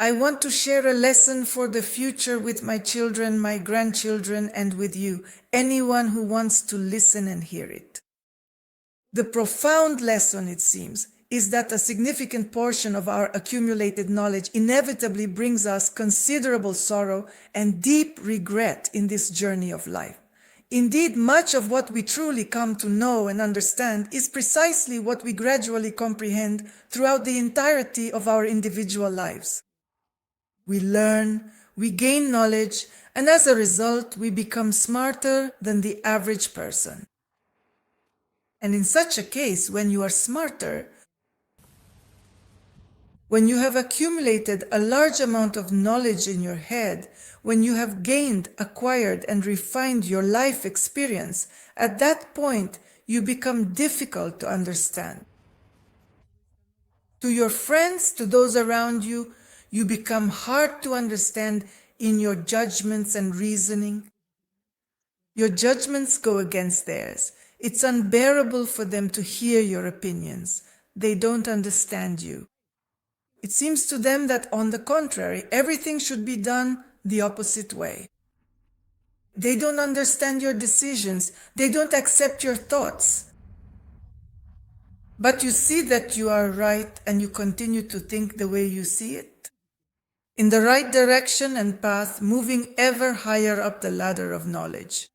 I want to share a lesson for the future with my children, my grandchildren, and with you, anyone who wants to listen and hear it. The profound lesson, it seems, is that a significant portion of our accumulated knowledge inevitably brings us considerable sorrow and deep regret in this journey of life. Indeed, much of what we truly come to know and understand is precisely what we gradually comprehend throughout the entirety of our individual lives. We learn, we gain knowledge, and as a result, we become smarter than the average person. And in such a case, when you are smarter, when you have accumulated a large amount of knowledge in your head, when you have gained, acquired, and refined your life experience, at that point, you become difficult to understand. To your friends, to those around you, you become hard to understand in your judgments and reasoning. Your judgments go against theirs. It's unbearable for them to hear your opinions. They don't understand you. It seems to them that, on the contrary, everything should be done the opposite way. They don't understand your decisions. They don't accept your thoughts. But you see that you are right and you continue to think the way you see it, in the right direction and path, moving ever higher up the ladder of knowledge.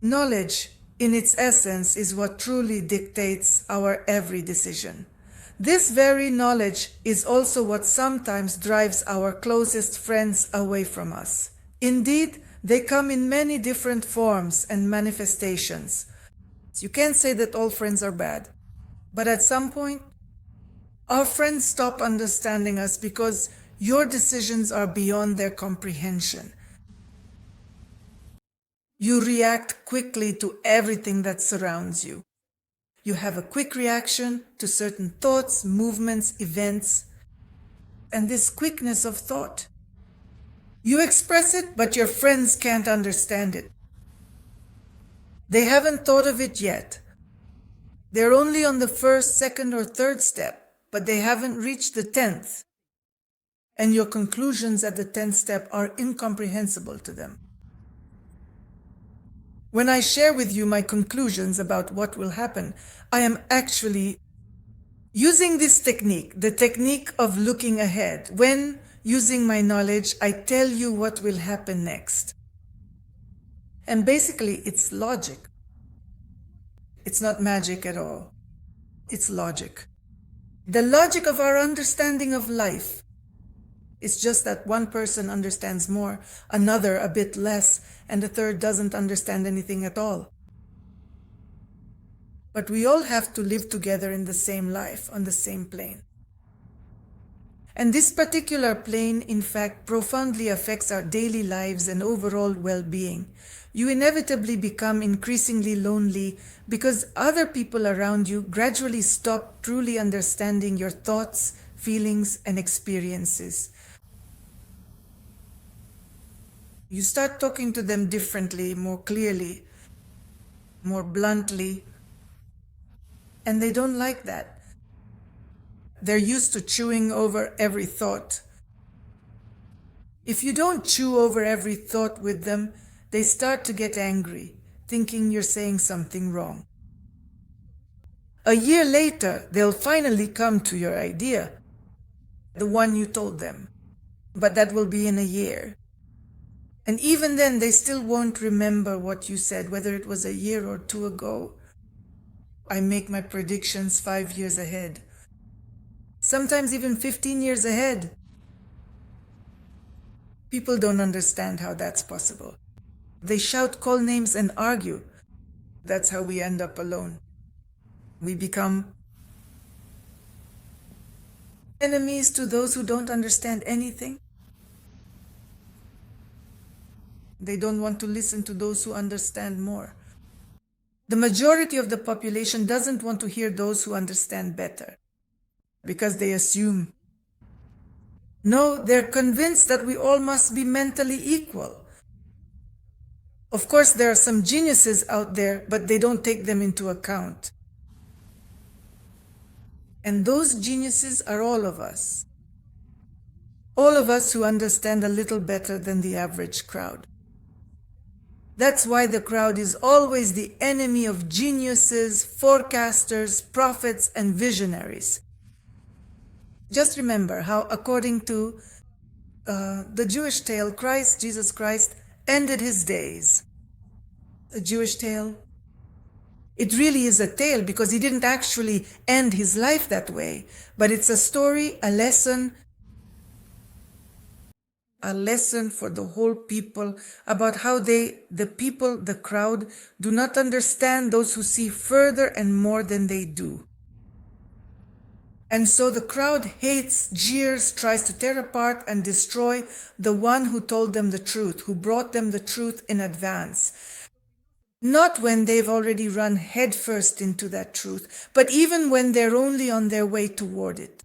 Knowledge, in its essence, is what truly dictates our every decision. This very knowledge is also what sometimes drives our closest friends away from us. Indeed, they come in many different forms and manifestations. You can't say that all friends are bad, but at some point, our friends stop understanding us because your decisions are beyond their comprehension. You react quickly to everything that surrounds you. You have a quick reaction to certain thoughts, movements, events, and this quickness of thought. You express it, but your friends can't understand it. They haven't thought of it yet. They're only on the first, second, or third step, but they haven't reached the 10th. And your conclusions at the 10th step are incomprehensible to them. When I share with you my conclusions about what will happen, I am actually using this technique, the technique of looking ahead. When, using my knowledge, I tell you what will happen next. And basically, it's logic. It's not magic at all. It's logic. The logic of our understanding of life. It's just that one person understands more, another a bit less, and the third doesn't understand anything at all. But we all have to live together in the same life, on the same plane. And this particular plane, in fact, profoundly affects our daily lives and overall well-being. You inevitably become increasingly lonely because other people around you gradually stop truly understanding your thoughts, feelings, and experiences. You start talking to them differently, more clearly, more bluntly, and they don't like that. They're used to chewing over every thought. If you don't chew over every thought with them, they start to get angry, thinking you're saying something wrong. A year later, they'll finally come to your idea, the one you told them, but that will be in a year. And even then, they still won't remember what you said, whether it was a year or two ago. I make my predictions 5 years ahead. Sometimes even 15 years ahead. People don't understand how that's possible. They shout, call names, and argue. That's how we end up alone. We become enemies to those who don't understand anything. They don't want to listen to those who understand more. The majority of the population doesn't want to hear those who understand better, because they assume. No, they're convinced that we all must be mentally equal. Of course, there are some geniuses out there, but they don't take them into account. And those geniuses are all of us. All of us who understand a little better than the average crowd. That's why the crowd is always the enemy of geniuses, forecasters, prophets, and visionaries. Just remember how, according to the Jewish tale, Jesus Christ, ended his days. A Jewish tale. It really is a tale because he didn't actually end his life that way, but it's a story, a lesson for the whole people about how the crowd, do not understand those who see further and more than they do. And so the crowd hates, jeers, tries to tear apart and destroy the one who told them the truth, who brought them the truth in advance. Not when they've already run headfirst into that truth, but even when they're only on their way toward it.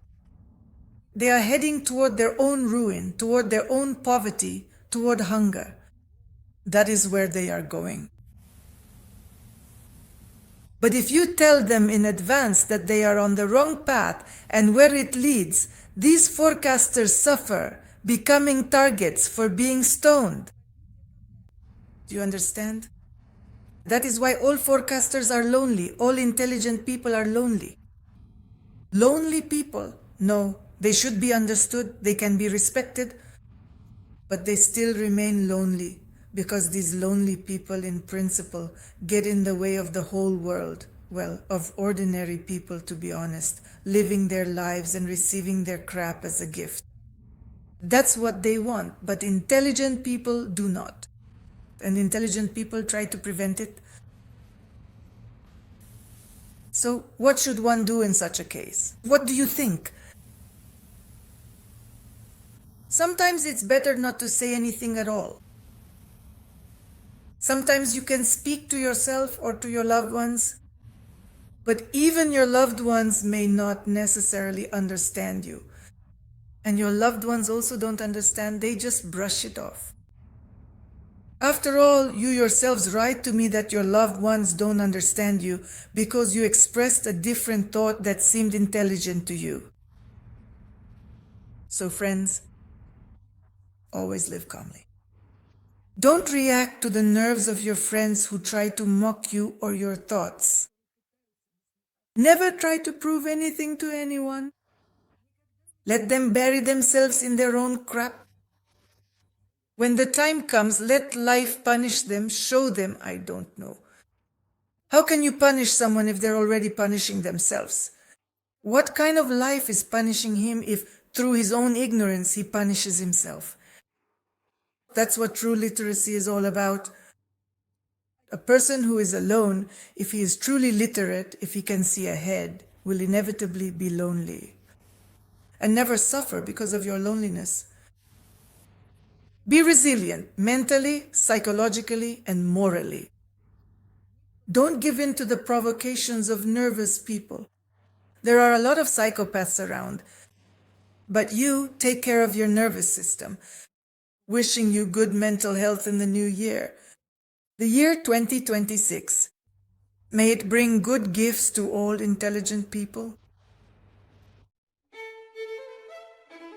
They are heading toward their own ruin, toward their own poverty, toward hunger. That is where they are going. But if you tell them in advance that they are on the wrong path and where it leads, these forecasters suffer, becoming targets for being stoned. Do you understand? That is why all forecasters are lonely. All intelligent people are lonely. Lonely people, no, they should be understood, they can be respected, but they still remain lonely because these lonely people in principle get in the way of the whole world, well, of ordinary people, to be honest, living their lives and receiving their crap as a gift. That's what they want, but intelligent people do not. And intelligent people try to prevent it. So what should one do in such a case? What do you think? Sometimes it's better not to say anything at all. Sometimes you can speak to yourself or to your loved ones, but even your loved ones may not necessarily understand you. And your loved ones also don't understand, they just brush it off. After all, you yourselves write to me that your loved ones don't understand you because you expressed a different thought that seemed intelligent to you. So friends, always live calmly. Don't react to the nerves of your friends who try to mock you or your thoughts. Never try to prove anything to anyone. Let them bury themselves in their own crap. When the time comes, let life punish them, show them, I don't know. How can you punish someone if they're already punishing themselves? What kind of life is punishing him if through his own ignorance he punishes himself? That's what true literacy is all about. A person who is alone, if he is truly literate, if he can see ahead, will inevitably be lonely and never suffer because of your loneliness. Be resilient mentally, psychologically, and morally. Don't give in to the provocations of nervous people. There are a lot of psychopaths around, but you take care of your nervous system. Wishing you good mental health in the new year. The year 2026. May it bring good gifts to all intelligent people.